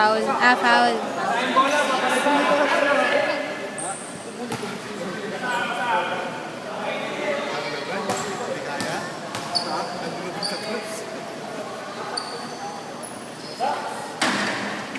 Foul. Foul.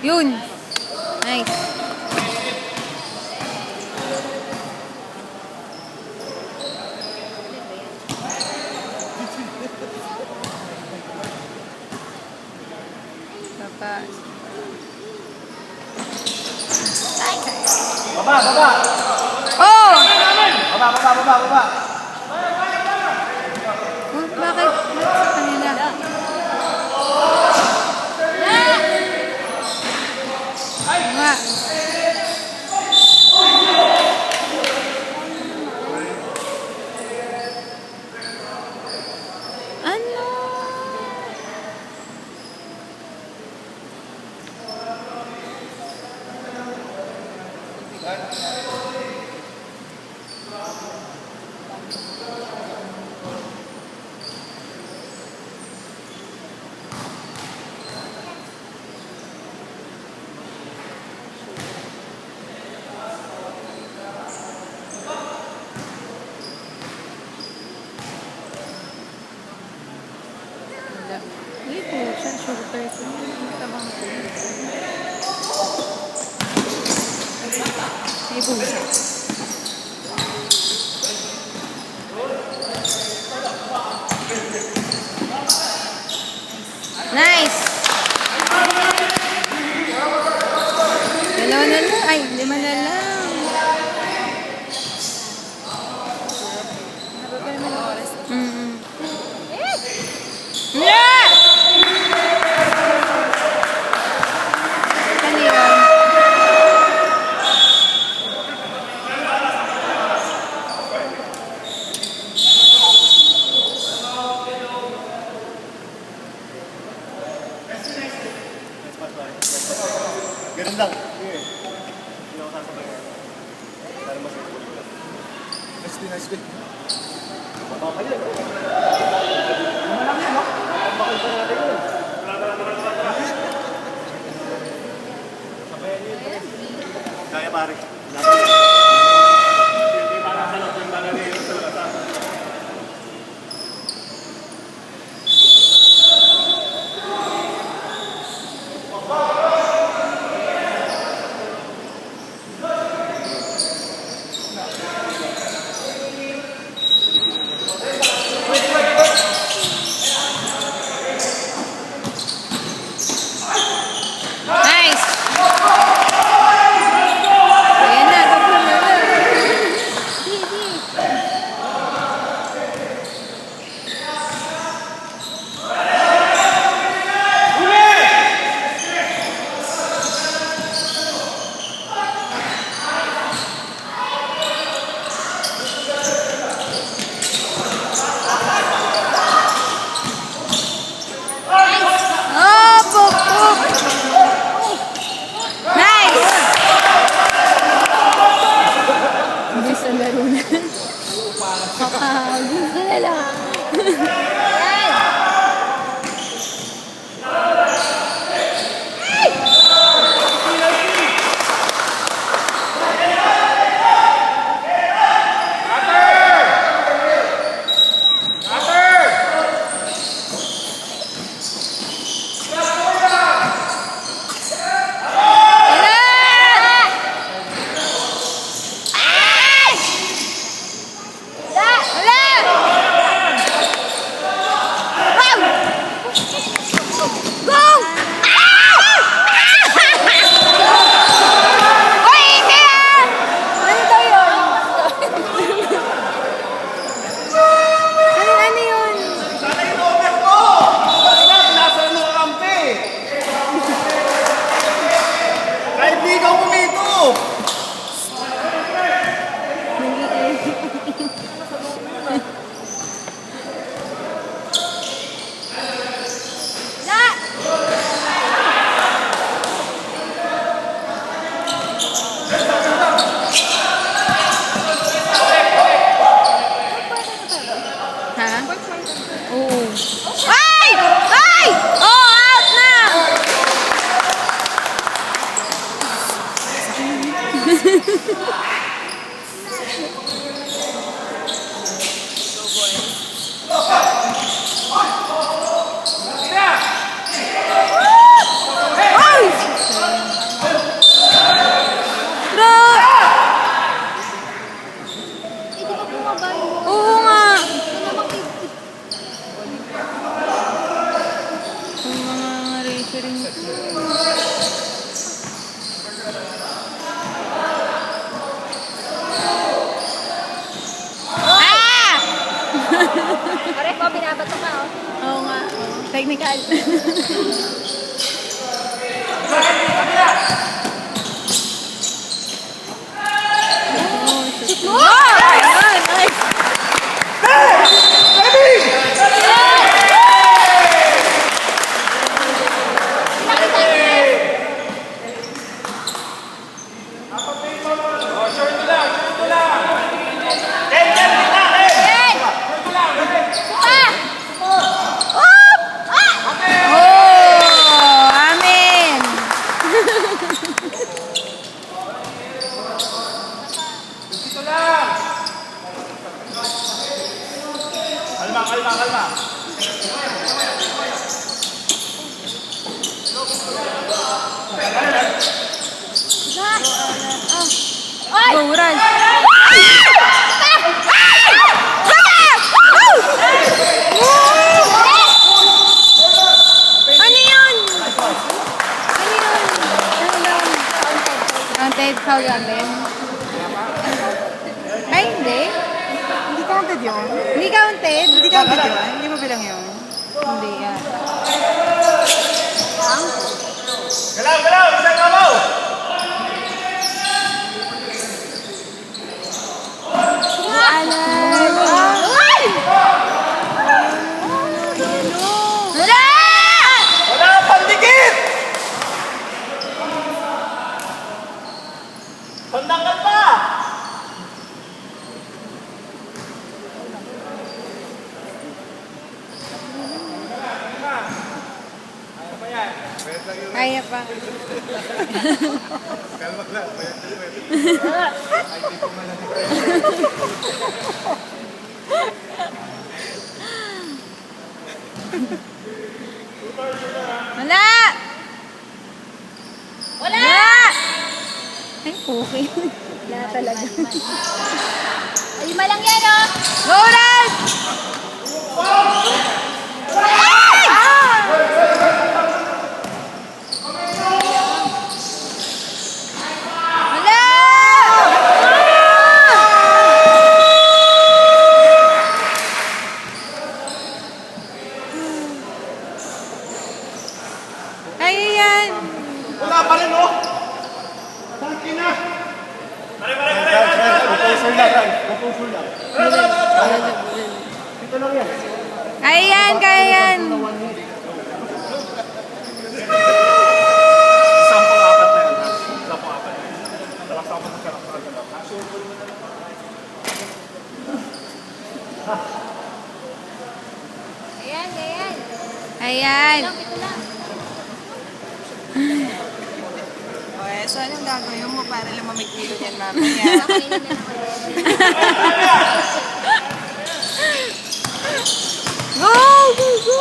Yun. Nice. Baba. Baba! Oh! Baba! Oh, bakit? Sa kanila? Nga. Ano? Hindi po siya, sugar ko. Tabang ko. May busa. Nice! Dalawa na lang. Ay, 5 na lang. Yeah! Kanina. Ganun lang. Hindi ako sasabay. Para mas nice bit. Baba kayo. Malaki yan, no? Bakal pa natin yun. Sabayan niyo yun. Kaya pare. Hindi pa nasa loob yung bala niyo sa labas. Nice! Ayan na, kapag na lang. Oh, puk! Nice! Bilis ang laro na. Kakagod na lang. Ay! Bro! Eh, di ba bumaba yun? Oo nga. Yung mga racering. Ah! Pare ko, binabato ka, oh. Oo nga. Technical. Mo! Ayun, nice. Nakita niyo. Yan! Suka! Up! Ah! Oh, amen. Kalma, kalma, kalma. Ay! Go, run. Ano yun? Ano yun? Counted foul yan din? Ay, hindi. Hindi counted yun. Hindi counted? Hindi counted yun. Hindi mo bilang yun. Hindi yan. Galaw, galaw, isang galaw. Alam. Ay! Wala! Wala kang pandikit! Pandangan pa! Kaya pa. Kalma lang, Wala! Wala! Ay, okay. Wala talaga. Ay, malang yan, oh! Go, Raz! Wala! Kaya yan. Wala pa rin, oh! Tangkin na! Pare, pare, pare! Composer lang, Ran. Composer lang. Dito lang yan. Kaya yan, kaya yan. Sampung apat na yan, ha? Sampung apat. Sampung na sarap. Ayan, ayan. Ayan. Ito lang. Okay, so anong gagawin mo para lumamig dito yan mamaya? Nakainin na naman. Go! Go! Go!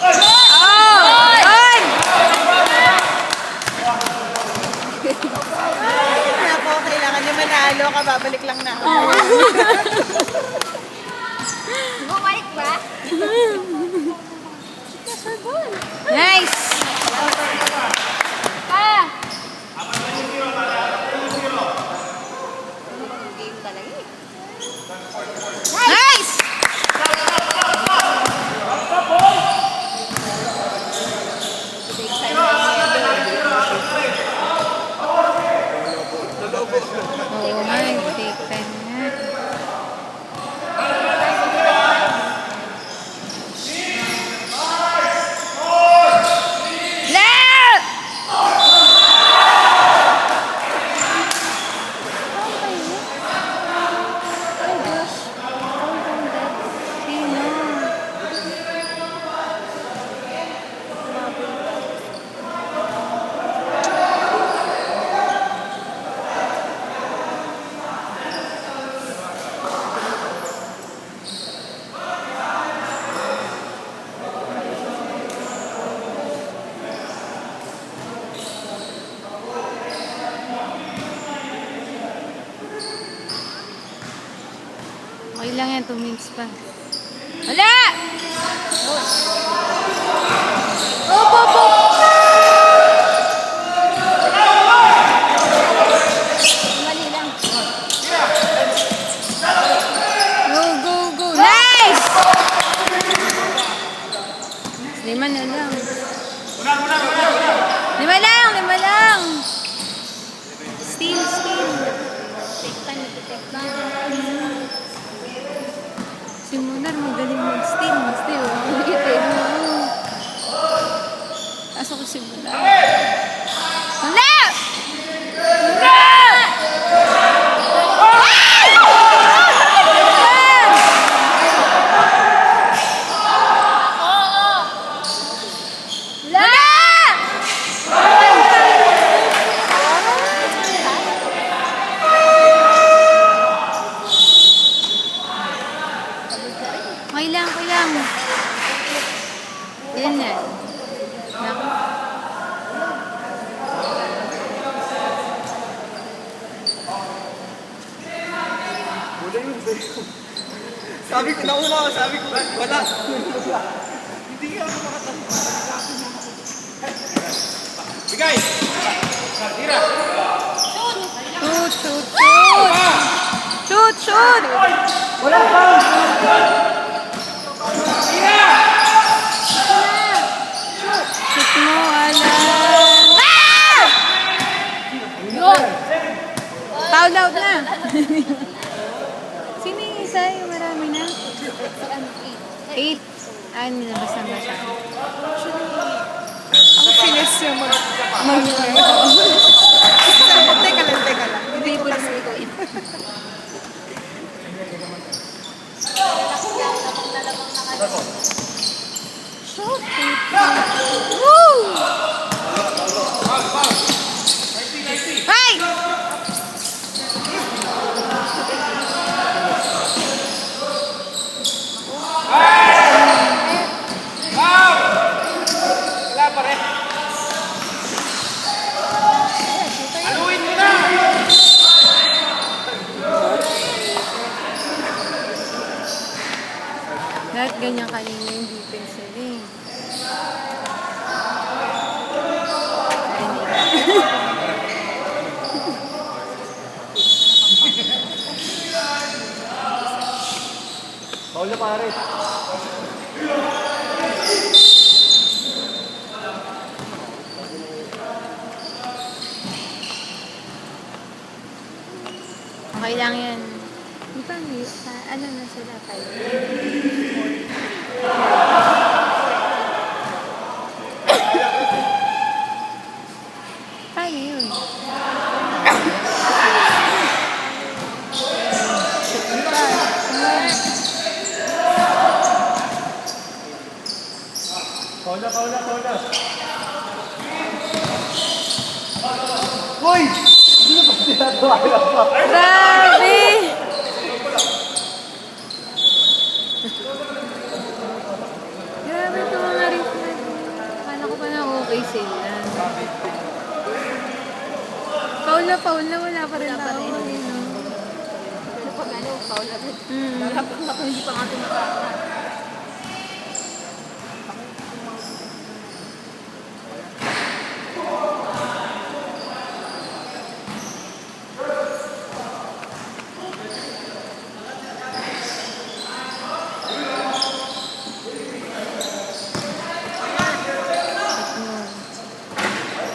Oh! On! Kaya po, kailangan nyo manalo, kababalik lang na ako. Bumalik ba? Nice! Ah! Game talaga eh. Nice! Oo nga, take time nga. yan, 2 minutes pa. Wala! Op, op, op! Mali lang. Go, go, go! Nice! 5 na lang. 5 lang, 5 lang! Steal, steal. Take time, take time. Si Munar magaling mag-steal, mag-steal. Magitin mo. Kaso ko si Munar. Wala! Wala! Okay lang, okay lang. Ganyan. Naku. Wala yun, sa'yo. Sabi ko, nauna, sabi ko, wala. Hindi ka ako makatalo. Bigay! Tira! Shoot, shoot, shoot! Shoot, shoot! Wala pa! Shoot mo, alam. Ah! Yun! Foul out na. Sino yung isa? Yung marami na? 8. Ah, nilabas na ba siya? Ang finis niya Teka lang, teka lang. Hindi po lang ito. Shoot! Woo! Hey! Wala pa rin. Aluin mo na! Lahat ganyan kanina yung defense nila eh. Paul na pare. Okay lang yan. Di ba may ano na sila kayo? Kaya yun. Paul na. Hoy! Sino ba sinagawa pa? Grabe! Grabe ito mga reflex. Akala ko pa na okay sila. Paul na, wala pa rin tao. Ano pag ano, foul agad. Dapat na kung hindi pa nga tumatama.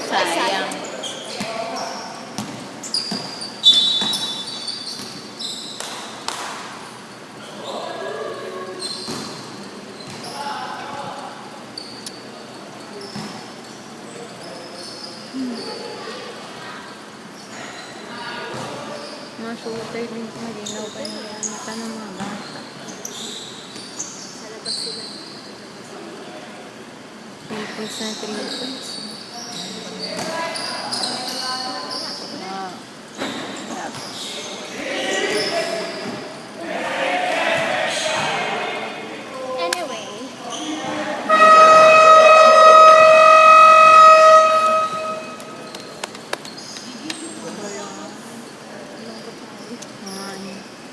Sayang. Mga shooter din malinaw pa yung mata ng mga bata. Sa labas sila. 3 points na 3 points.